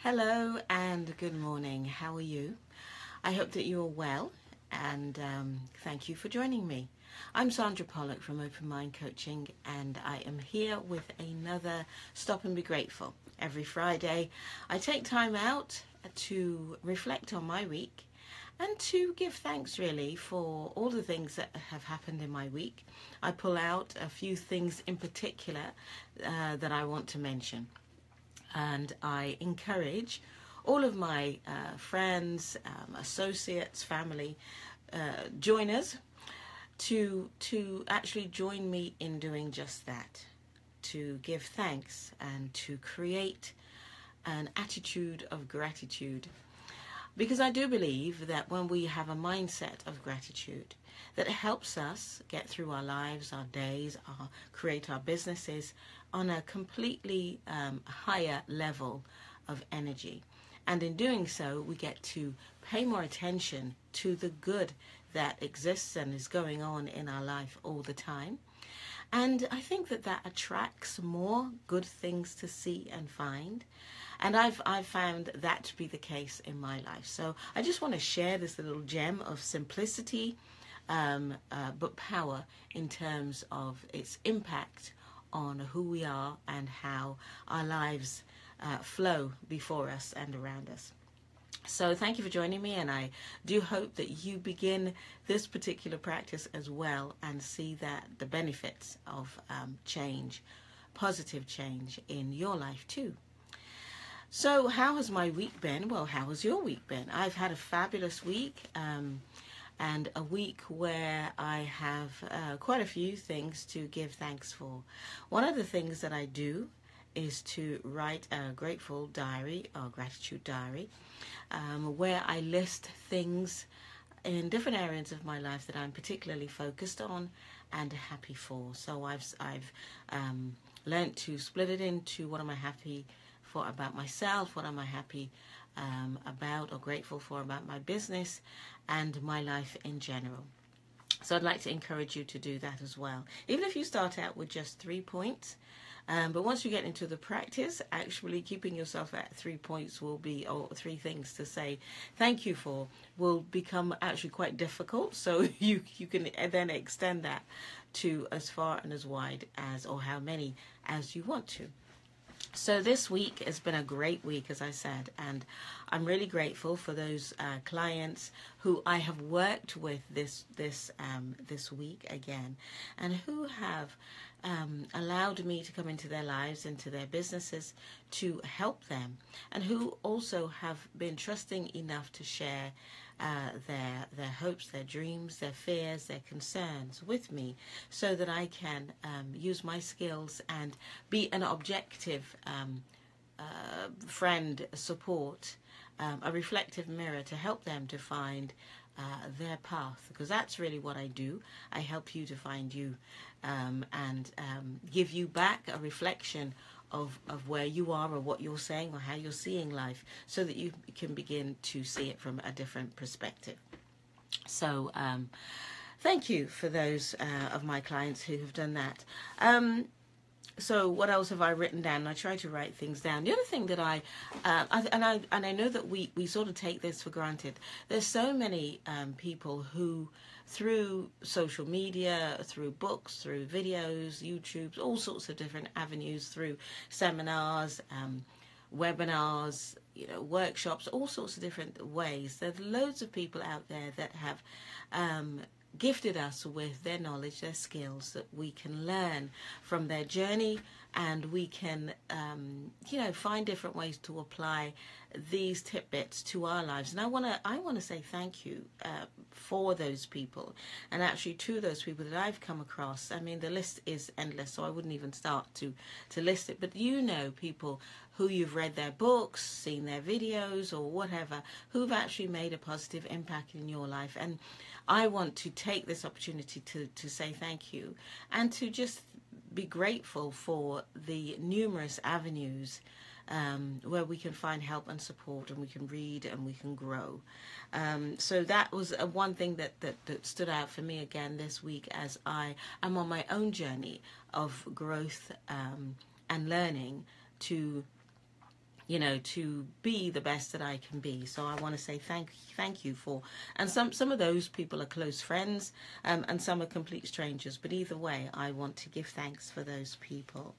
Hello and good morning. How are you? I hope that you are well and thank you for joining me. I'm Sandra Pollock from Open Mind Coaching and I am here with another Stop and Be Grateful. Every Friday I take time out to reflect on my week and to give thanks really for all the things that have happened in my week. I pull out a few things in particular that I want to mention. And I encourage all of my friends, associates, family, joiners to actually join me in doing just that, to give thanks and to create an attitude of gratitude. Because I do believe that when we have a mindset of gratitude, that helps us get through our lives, our days, create our businesses on a completely higher level of energy. And in doing so, we get to pay more attention to the good that exists and is going on in our life all the time. And I think that that attracts more good things to see and find. And I've found that to be the case in my life. So I just want to share this little gem of simplicity, but power in terms of its impact on who we are and how our lives flow before us and around us. So thank you for joining me, and I do hope that you begin this particular practice as well and see that the benefits of change, positive change in your life too. So how has my week been? Well, how has your week been? I've had a fabulous week and a week where I have quite a few things to give thanks for. One of the things that I do is to write a grateful diary or gratitude diary where I list things in different areas of my life that I'm particularly focused on and happy for. So I've learned to split it into what am I happy for about myself, what am I happy about or grateful for about my business and my life in general. So I'd like to encourage you to do that as well. Even if you start out with just 3 points, but once you get into the practice, actually keeping yourself at 3 points will be, or 3 things to say thank you for, will become actually quite difficult. So you can then extend that to as far and as wide as, or how many as you want to. So this week has been a great week, as I said, and I'm really grateful for those clients who I have worked with this week again, and who have allowed me to come into their lives, into their businesses, to help them, and who also have been trusting enough to share their hopes, their dreams, their fears, their concerns with me, so that I can use my skills and be an objective friend, support, a reflective mirror to help them to find their path, because that's really what I do. I help you to find you and give you back a reflection of where you are or what you're saying or how you're seeing life, so that you can begin to see it from a different perspective. So thank you for those of my clients who have done that. So what else have I written down? I try to write things down. The other thing that I know that we sort of take this for granted. There's so many people who, through social media, through books, through videos, YouTube, all sorts of different avenues, through seminars, webinars, workshops, all sorts of different ways. There's loads of people out there that have gifted us with their knowledge, their skills, that we can learn from their journey, and we can find different ways to apply these tidbits to our lives. And I want to say thank you for those people, and actually to those people that I've come across. I mean, the list is endless, so I wouldn't even start to list it, but people who you've read their books, seen their videos or whatever, who've actually made a positive impact in your life. And I want to take this opportunity to say thank you, and to just be grateful for the numerous avenues where we can find help and support, and we can read and we can grow. So that was one thing that stood out for me again this week, as I am on my own journey of growth and learning to to be the best that I can be. So I want to say thank you for, and some of those people are close friends, and some are complete strangers. But either way, I want to give thanks for those people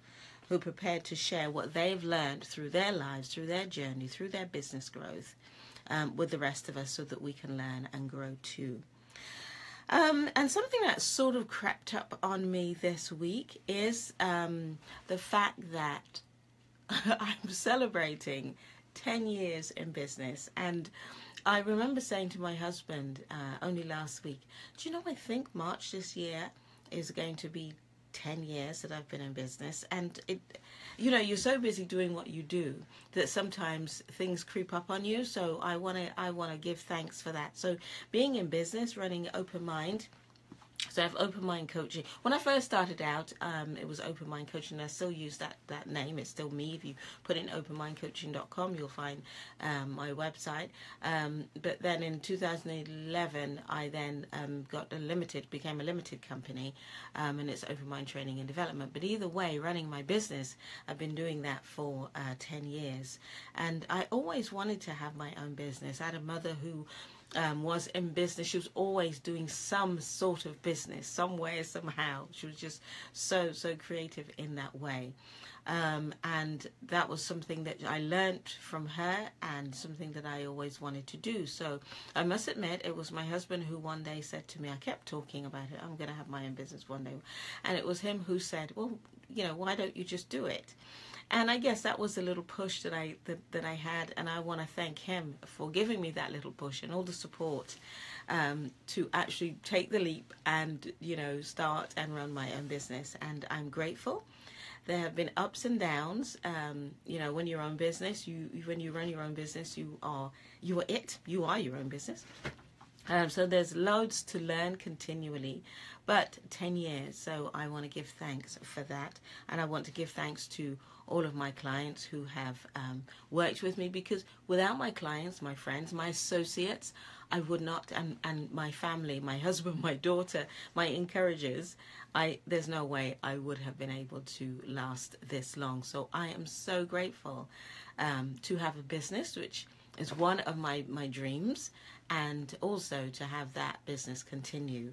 who are prepared to share what they've learned through their lives, through their journey, through their business growth, with the rest of us, so that we can learn and grow too. And something that sort of crept up on me this week is the fact that I'm celebrating 10 years in business. And I remember saying to my husband only last week, do you know, I think March this year is going to be 10 years that I've been in business. And you're so busy doing what you do that sometimes things creep up on you. So I want to give thanks for that. So being in business, running Open Mind. So I have Open Mind Coaching. When I first started out, it was Open Mind Coaching. I still use that name. It's still me. If you put in openmindcoaching.com, you'll find my website. But then in 2011, I then became a limited company, and it's Open Mind Training and Development. But either way, running my business, I've been doing that for 10 years. And I always wanted to have my own business. I had a mother who was in business. She was always doing some sort of business, somewhere, somehow. She was just so creative in that way. And that was something that I learnt from her, and something that I always wanted to do. So I must admit, it was my husband who one day said to me, I kept talking about it, I'm going to have my own business one day. And it was him who said, well, why don't you just do it? And I guess that was a little push that I had, and I want to thank him for giving me that little push and all the support to actually take the leap and start and run my own business. And I'm grateful. There have been ups and downs. When you're own business, when you run your own business, you are your own business. So there's loads to learn continually, but 10 years. So I want to give thanks for that. And I want to give thanks to all of my clients who have worked with me, because without my clients, my friends, my associates, I would not, and my family, my husband, my daughter, my encouragers, there's no way I would have been able to last this long. So I am so grateful to have a business, which is one of my dreams, and also to have that business continue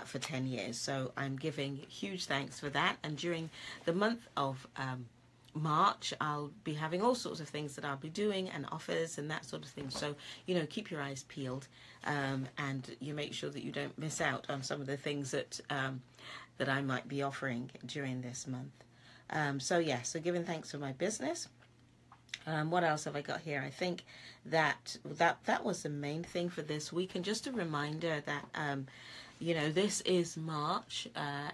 for 10 years. So I'm giving huge thanks for that. And during the month of March, I'll be having all sorts of things that I'll be doing, and offers and that sort of thing. So, keep your eyes peeled, and you make sure that you don't miss out on some of the things that I might be offering during this month. So giving thanks for my business. What else have I got here? I think that was the main thing for this week. And just a reminder that this is March,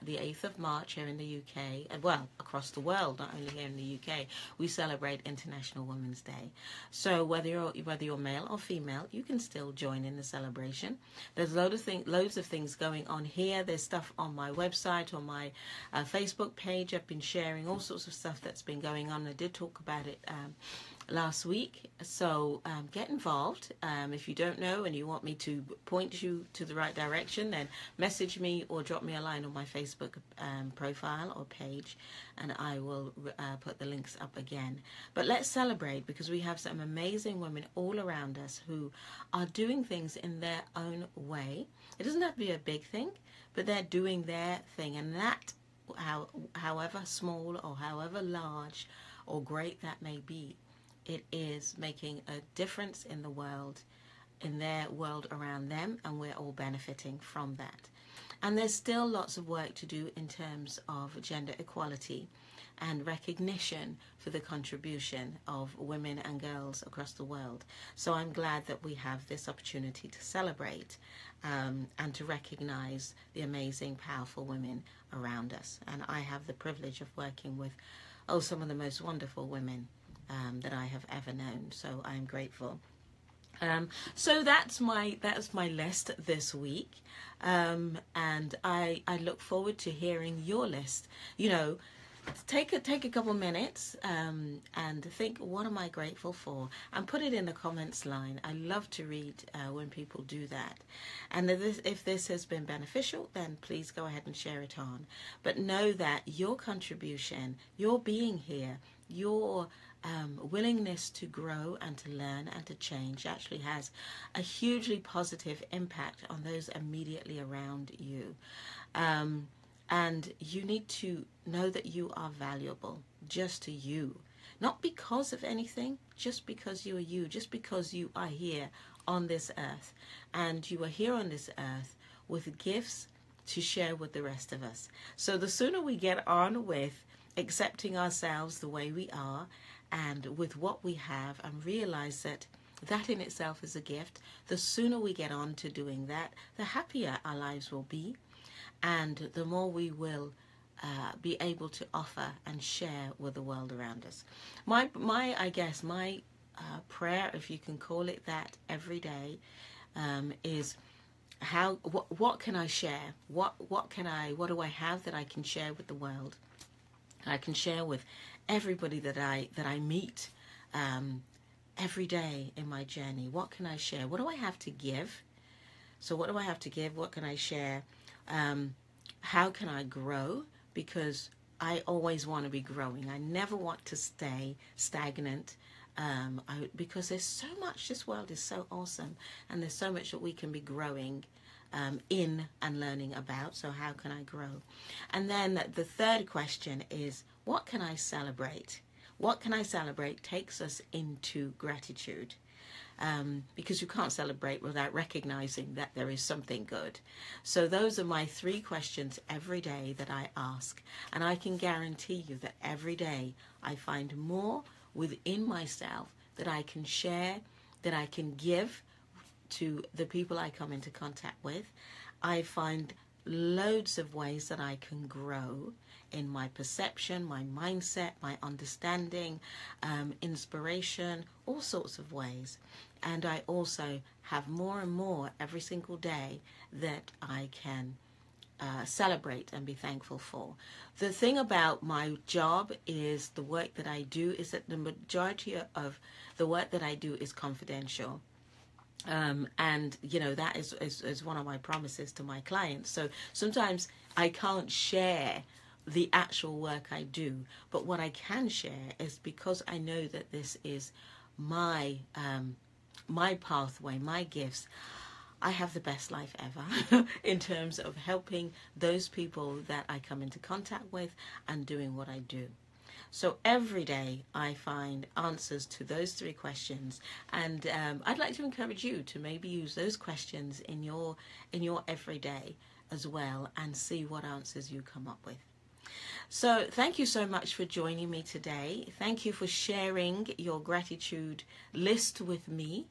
the 8th of March here in the UK, and well, across the world, not only here in the UK, we celebrate International Women's Day. So whether you're male or female, you can still join in the celebration. There's loads of things going on here. There's stuff on my website, on my Facebook page. I've been sharing all sorts of stuff that's been going on. I did talk about it last week. So get involved. If you don't know and you want me to point you to the right direction, then message me or drop me a line on my Facebook profile or page, and I will put the links up again. But let's celebrate, because we have some amazing women all around us who are doing things in their own way. It doesn't have to be a big thing, but they're doing their thing, and that, however small or however large or great that may be, it is making a difference in the world, in their world around them, and we're all benefiting from that. And there's still lots of work to do in terms of gender equality and recognition for the contribution of women and girls across the world. So I'm glad that we have this opportunity to celebrate and to recognize the amazing, powerful women around us. And I have the privilege of working with some of the most wonderful women that I have ever known. So I'm grateful. So that's my list this week, and I look forward to hearing your list. Take a couple minutes and think, what am I grateful for, and put it in the comments line. I love to read when people do that. And if this has been beneficial, then please go ahead and share it on. But know that your contribution, your being here, your willingness to grow and to learn and to change actually has a hugely positive impact on those immediately around you. And you need to know that you are valuable just to you. Not because of anything, just because you are you, just because you are here on this earth. And you are here on this earth with gifts to share with the rest of us. So the sooner we get on with accepting ourselves the way we are and with what we have, and realize that that in itself is a gift, the sooner we get on to doing that, the happier our lives will be, and the more we will be able to offer and share with the world around us. My prayer, if you can call it that, every day is what can I share? What do I have that I can share with the world? I can share with everybody that I meet every day in my journey. What can I share? What do I have to give? So what do I have to give? What can I share? How can I grow? Because I always want to be growing. I never want to stay stagnant. Because there's so much, this world is so awesome, and there's so much that we can be growing in and learning about. So how can I grow? And then the third question is, what can I celebrate? What can I celebrate takes us into gratitude. Because you can't celebrate without recognizing that there is something good. So those are my 3 questions every day that I ask. And I can guarantee you that every day I find more within myself that I can share, that I can give to the people I come into contact with. I find loads of ways that I can grow in my perception, my mindset, my understanding, inspiration, all sorts of ways. And I also have more and more every single day that I can celebrate and be thankful for. The thing about my job is the work that I do is that the majority of the work that I do is confidential. And that is one of my promises to my clients. So sometimes I can't share the actual work I do, but what I can share is, because I know that this is my pathway, my gifts, I have the best life ever in terms of helping those people that I come into contact with and doing what I do. So every day I find answers to those 3 questions, and I'd like to encourage you to maybe use those questions in your everyday as well, and see what answers you come up with. So thank you so much for joining me today. Thank you for sharing your gratitude list with me.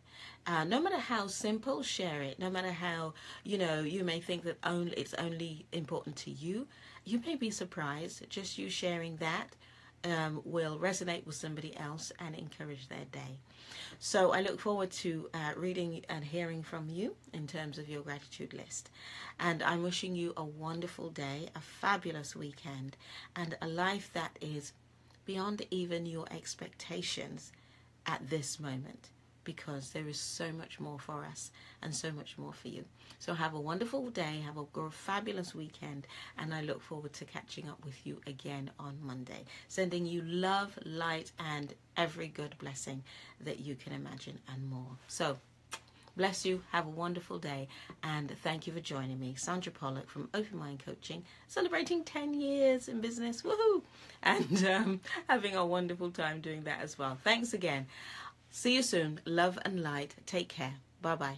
No matter how simple, share it. No matter how, you may think that it's only important to you. You may be surprised. Just you sharing that will resonate with somebody else and encourage their day. So I look forward to reading and hearing from you in terms of your gratitude list. And I'm wishing you a wonderful day, a fabulous weekend, and a life that is beyond even your expectations at this moment, because there is so much more for us and so much more for you. So have a wonderful day, have a fabulous weekend, and I look forward to catching up with you again on Monday. Sending you love, light, and every good blessing that you can imagine and more. So bless you, have a wonderful day, and thank you for joining me. Sandra Pollock from Open Mind Coaching, celebrating 10 years in business, woohoo! And having a wonderful time doing that as well. Thanks again. See you soon. Love and light. Take care. Bye-bye.